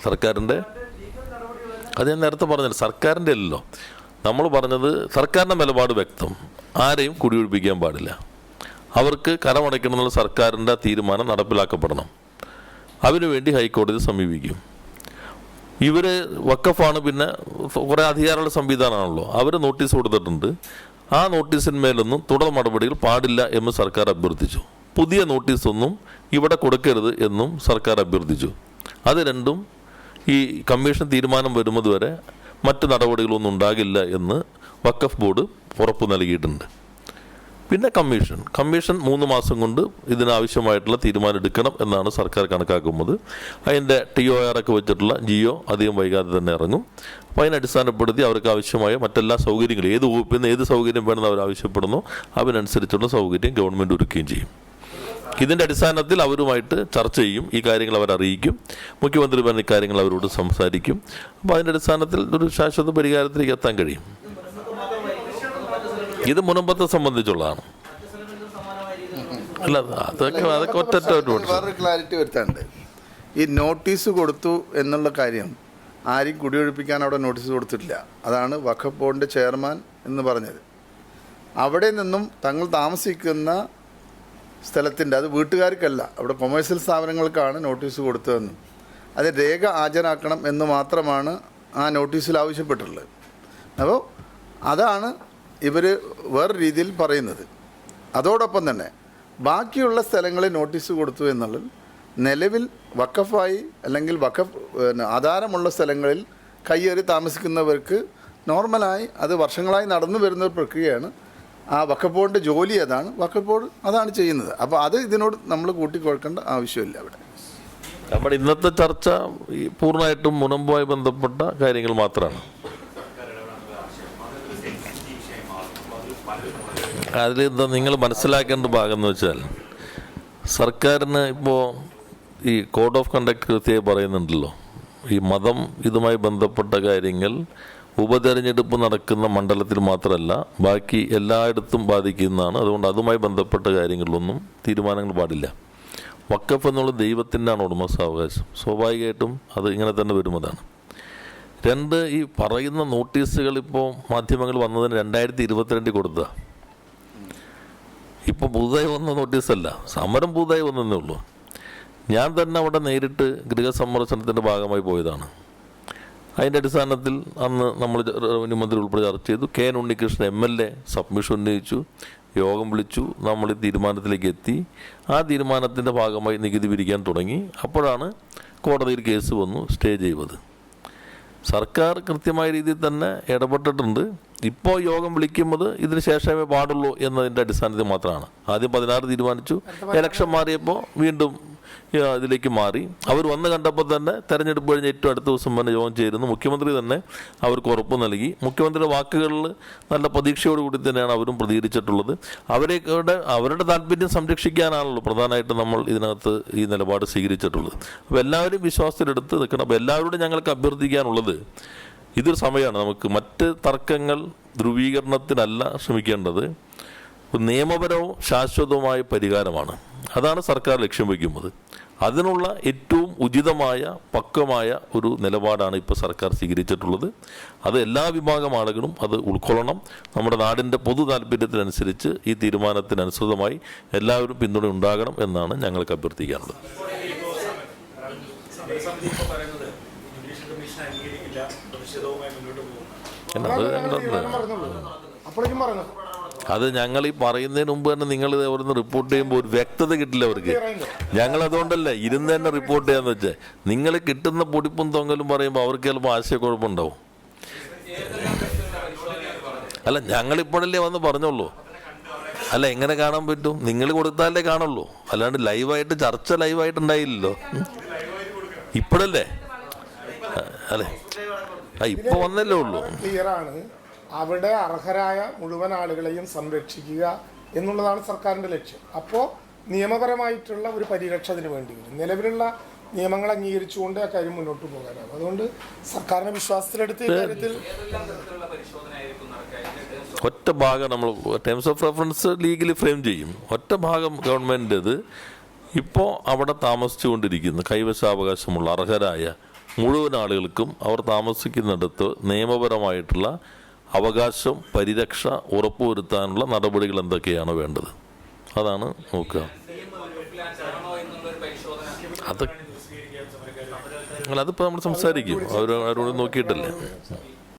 സർക്കാരിൻ്റെ അത് ഞാൻ നേരത്തെ പറഞ്ഞല്ലോ, സർക്കാരിൻ്റെ അല്ലല്ലോ. നമ്മൾ പറഞ്ഞത് സർക്കാരിൻ്റെ നിലപാട് വ്യക്തം. ആരെയും കുടിയൊഴിപ്പിക്കാൻ പാടില്ല. അവർക്ക് കരമടയ്ക്കണം എന്നുള്ള സർക്കാരിൻ്റെ തീരുമാനം നടപ്പിലാക്കപ്പെടണം. അതിനുവേണ്ടി ഹൈക്കോടതി സമീപിക്കും. ഇവർ വഖഫാണ്, പിന്നെ കുറേ അധികാരമുള്ള സംവിധാനമാണല്ലോ. അവർ നോട്ടീസ് കൊടുത്തിട്ടുണ്ട്. ആ നോട്ടീസിന്മേലൊന്നും തുടർ നടപടികൾ പാടില്ല എന്ന് സർക്കാർ അഭ്യർത്ഥിച്ചു. പുതിയ നോട്ടീസൊന്നും ഇവിടെ കൊടുക്കരുത് എന്നും സർക്കാർ അഭ്യർത്ഥിച്ചു. അത് രണ്ടും ഈ കമ്മീഷൻ തീരുമാനം വരുന്നത് വരെ മറ്റ് നടപടികളൊന്നും ഉണ്ടാകില്ല എന്ന് വഖഫ് ബോർഡ് ഉറപ്പ് നൽകിയിട്ടുണ്ട്. പിന്നെ കമ്മീഷൻ 3 മാസം കൊണ്ട് ഇതിനാവശ്യമായിട്ടുള്ള തീരുമാനം എടുക്കണം എന്നാണ് സർക്കാർ കണക്കാക്കുന്നത്. അതിൻ്റെ TOR ഒക്കെ വെച്ചിട്ടുള്ള ജിയോ അധികം വൈകാതെ തന്നെ ഇറങ്ങും. അപ്പോൾ അതിനെ അടിസ്ഥാനപ്പെടുത്തി അവർക്ക് ആവശ്യമായ മറ്റെല്ലാ സൗകര്യങ്ങളും ഏത് വകുപ്പിൽ നിന്ന് ഏത് സൗകര്യം വേണമെന്ന് അവർ ആവശ്യപ്പെടുന്നു അതിനനുസരിച്ചുള്ള സൗകര്യം ഗവൺമെൻറ് ഒരുക്കുകയും ചെയ്യും. ഇതിൻ്റെ അടിസ്ഥാനത്തിൽ അവരുമായിട്ട് ചർച്ച ചെയ്യും. ഈ കാര്യങ്ങൾ അവരറിയിക്കും. മുഖ്യമന്ത്രി പറഞ്ഞ ഇക്കാര്യങ്ങൾ അവരോട് സംസാരിക്കും. അപ്പോൾ അതിൻ്റെ അടിസ്ഥാനത്തിൽ ഒരു ശാശ്വത പരിഹാരത്തിലേക്ക് എത്താൻ കഴിയും. ഇത് മുനമ്പത്തെ സംബന്ധിച്ചുള്ളതാണ്. അല്ല, അതൊക്കെ ഒറ്റ ക്ലാരിറ്റി വരുത്താണ്ട് ഈ നോട്ടീസ് കൊടുത്തു എന്നുള്ള കാര്യം ആരും കുടിയൊഴിപ്പിക്കാൻ അവിടെ നോട്ടീസ് കൊടുത്തിട്ടില്ല. അതാണ് വഖഫ് ബോർഡിൻ്റെ ചെയർമാൻ എന്ന് പറഞ്ഞത്. അവിടെ നിന്നും തങ്ങൾ താമസിക്കുന്ന സ്ഥലത്തിൻ്റെ, അത് വീട്ടുകാർക്കല്ല, അവിടെ കൊമേഴ്സ്യൽ സ്ഥാപനങ്ങൾക്കാണ് നോട്ടീസ് കൊടുത്തതെന്നും അത് രേഖ ഹാജരാക്കണം എന്ന് മാത്രമാണ് ആ നോട്ടീസിൽ ആവശ്യപ്പെട്ടിട്ടുള്ളത്. അപ്പോൾ അതാണ് ഇവർ വേറെ രീതിയിൽ പറയുന്നത്. അതോടൊപ്പം തന്നെ ബാക്കിയുള്ള സ്ഥലങ്ങളിൽ നോട്ടീസ് കൊടുത്തു എന്നുള്ളത് നിലവിൽ വഖഫായി അല്ലെങ്കിൽ വഖഫ് ആധാരമുള്ള സ്ഥലങ്ങളിൽ കയ്യേറി താമസിക്കുന്നവർക്ക് നോർമലായി അത് വർഷങ്ങളായി നടന്നു വരുന്ന ഒരു പ്രക്രിയയാണ്. ആ വഖഫ് ബോർഡിൻ്റെ ജോലി അതാണ്. വഖഫ് ബോർഡ് അതാണ് ചെയ്യുന്നത്. അപ്പോൾ അത് ഇതിനോട് നമ്മൾ കൂട്ടിക്കൊടുക്കേണ്ട ആവശ്യമില്ല. അവിടെ നമ്മുടെ ഇന്നത്തെ ചർച്ച പൂർണ്ണമായിട്ടും മുനമ്പുമായി ബന്ധപ്പെട്ട കാര്യങ്ങൾ മാത്രമാണ്. അതിലെന്താ നിങ്ങൾ മനസ്സിലാക്കേണ്ട ഭാഗം എന്ന് വെച്ചാൽ, സർക്കാരിന് ഇപ്പോൾ ഈ കോഡ് ഓഫ് കണ്ടക്ട് കൃത്യമായി പറയുന്നുണ്ടല്ലോ, ഈ മതം ഇതുമായി ബന്ധപ്പെട്ട കാര്യങ്ങൾ ഉപതെരഞ്ഞെടുപ്പ് നടക്കുന്ന മണ്ഡലത്തിൽ മാത്രമല്ല ബാക്കി എല്ലായിടത്തും ബാധിക്കുന്നതാണ്. അതുകൊണ്ട് അതുമായി ബന്ധപ്പെട്ട കാര്യങ്ങളിലൊന്നും തീരുമാനങ്ങൾ പാടില്ല. വഖഫ് എന്നുള്ള ദൈവത്തിൻ്റെയാണ് ഉടമസ്ഥാവകാശം. സ്വാഭാവികമായിട്ടും അത് ഇങ്ങനെ തന്നെ വരുന്നതാണ്. 2, ഈ പറയുന്ന നോട്ടീസുകൾ ഇപ്പോൾ മാധ്യമങ്ങൾ വന്നതിന് 2022 കൊടുത്ത, ഇപ്പോൾ പുതുതായി വന്ന നോട്ടീസല്ല, സമരം പുതുതായി വന്നതേ ഉള്ളൂ. ഞാൻ തന്നെ അവിടെ നേരിട്ട് ഗൃഹസന്ദർശനത്തിൻ്റെ ഭാഗമായി പോയതാണ്. അതിൻ്റെ അടിസ്ഥാനത്തിൽ അന്ന് നമ്മൾ റവന്യൂ മന്ത്രി ഉൾപ്പെടെ ചർച്ച ചെയ്തു. KN ഉണ്ണികൃഷ്ണൻ MLA സബ്മിഷൻ ഉന്നയിച്ചു, യോഗം വിളിച്ചു, നമ്മൾ ഈ തീരുമാനത്തിലേക്ക് എത്തി. ആ തീരുമാനത്തിൻ്റെ ഭാഗമായി നികുതി പിരിക്കാൻ തുടങ്ങി. അപ്പോഴാണ് കോടതിയിൽ കേസ് വന്നു, സ്റ്റേ ചെയ്തത്. സർക്കാർ കൃത്യമായ രീതിയിൽ തന്നെ ഇടപെട്ടിട്ടുണ്ട്. ഇപ്പോൾ യോഗം വിളിക്കുന്നത് ഇതിന് ശേഷമേ പാടുള്ളൂ എന്നതിൻ്റെ അടിസ്ഥാനത്തിൽ മാത്രമാണ്. ആദ്യം 16 തീരുമാനിച്ചു, ഇലക്ഷൻ മാറിയപ്പോൾ വീണ്ടും ഇതിലേക്ക് മാറി. അവർ വന്ന് കണ്ടപ്പോൾ തന്നെ തെരഞ്ഞെടുപ്പ് കഴിഞ്ഞ് ഏറ്റവും അടുത്ത ദിവസം തന്നെ യോഗം ചേരുന്നു. മുഖ്യമന്ത്രി തന്നെ അവർക്ക് ഉറപ്പ് നൽകി. മുഖ്യമന്ത്രിയുടെ വാക്കുകളിൽ നല്ല പ്രതീക്ഷയോടുകൂടി തന്നെയാണ് അവരും പ്രതികരിച്ചിട്ടുള്ളത്. അവരുടെ താല്പര്യം സംരക്ഷിക്കാനാണല്ലോ പ്രധാനമായിട്ടും നമ്മൾ ഇതിനകത്ത് ഈ നിലപാട് സ്വീകരിച്ചിട്ടുള്ളത്. അപ്പോൾ എല്ലാവരും വിശ്വാസത്തിലെടുത്ത് നിൽക്കണം. അപ്പോൾ എല്ലാവരോടും ഞങ്ങൾക്ക് അഭ്യർത്ഥിക്കാനുള്ളത്, ഇതൊരു സമയമാണ്. നമുക്ക് മറ്റ് തർക്കങ്ങൾ ധ്രുവീകരണത്തിനല്ല ശ്രമിക്കേണ്ടത്, നിയമപരവും ശാശ്വതവുമായ പരിഹാരമാണ്. അതാണ് സർക്കാർ ലക്ഷ്യം വയ്ക്കുന്നത്. അതിനുള്ള ഏറ്റവും ഉചിതമായ പക്വമായ ഒരു നിലപാടാണ് ഇപ്പോൾ സർക്കാർ സ്വീകരിച്ചിട്ടുള്ളത്. അത് എല്ലാ വിഭാഗം ആളുകളും അത് ഉൾക്കൊള്ളണം. നമ്മുടെ നാടിൻ്റെ പൊതു താല്പര്യത്തിനനുസരിച്ച് ഈ തീരുമാനത്തിനനുസൃതമായി എല്ലാവരും പിന്തുണ ഉണ്ടാകണം എന്നാണ് ഞങ്ങൾക്ക് അഭ്യർത്ഥിക്കാനുള്ളത്. അത് ഞങ്ങൾ ഈ പറയുന്നതിന് മുമ്പ് തന്നെ നിങ്ങൾ അവിടുന്ന് റിപ്പോർട്ട് ചെയ്യുമ്പോൾ ഒരു വ്യക്തത കിട്ടില്ല അവർക്ക്. ഞങ്ങൾ അതുകൊണ്ടല്ലേ ഇരുന്ന് തന്നെ റിപ്പോർട്ട് ചെയ്യാന്ന് വെച്ചാൽ, നിങ്ങൾ കിട്ടുന്ന പൊടിപ്പും തൊങ്ങലും പറയുമ്പോൾ അവർക്ക് ചിലപ്പോൾ ആശയക്കുഴപ്പമുണ്ടാവും. അല്ല, ഞങ്ങളിപ്പോഴല്ലേ വന്ന് പറഞ്ഞോളൂ. അല്ല, എങ്ങനെ കാണാൻ പറ്റും? നിങ്ങൾ കൊടുത്താലേ കാണുള്ളൂ. അല്ലാണ്ട് ലൈവായിട്ട് ചർച്ച ലൈവായിട്ടുണ്ടായില്ലല്ലോ. ഇപ്പോഴല്ലേ? അല്ലേ, ഇപ്പൊ വന്നല്ലേ ഉള്ളൂ. ക്ലിയറാണ്. അവിടെ അർഹരായ മുഴുവൻ ആളുകളെയും സംരക്ഷിക്കുക എന്നുള്ളതാണ് സർക്കാരിൻ്റെ ലക്ഷ്യം. അപ്പോൾ നിയമപരമായിട്ടുള്ള ഒരു പരിരക്ഷ അതിന് വേണ്ടി വരും. നിലവിലുള്ള നിയമങ്ങൾ അംഗീകരിച്ചുകൊണ്ട് ആ കാര്യം മുന്നോട്ട് പോകാനാണ്. അതുകൊണ്ട് സർക്കാരിനെ വിശ്വാസത്തിലെടുത്ത് ഇക്കാര്യത്തിൽ ഒറ്റ ഭാഗം നമ്മൾ terms of reference legally frame ചെയ്യും. ഒറ്റ ഭാഗം ഗവൺമെൻറ്റത് ഇപ്പോൾ അവിടെ താമസിച്ചുകൊണ്ടിരിക്കുന്ന കൈവശാവകാശമുള്ള അർഹരായ മുഴുവൻ ആളുകൾക്കും അവർ താമസിക്കുന്നിടത്ത് നിയമപരമായിട്ടുള്ള അവകാശം പരിരക്ഷ ഉറപ്പുവരുത്താനുള്ള നടപടികൾ എന്തൊക്കെയാണ് വേണ്ടത്, അതാണ് നോക്കുക. അതിപ്പോൾ നമ്മൾ സംസാരിക്കും, അവരോട് നോക്കിയിട്ടല്ലേ.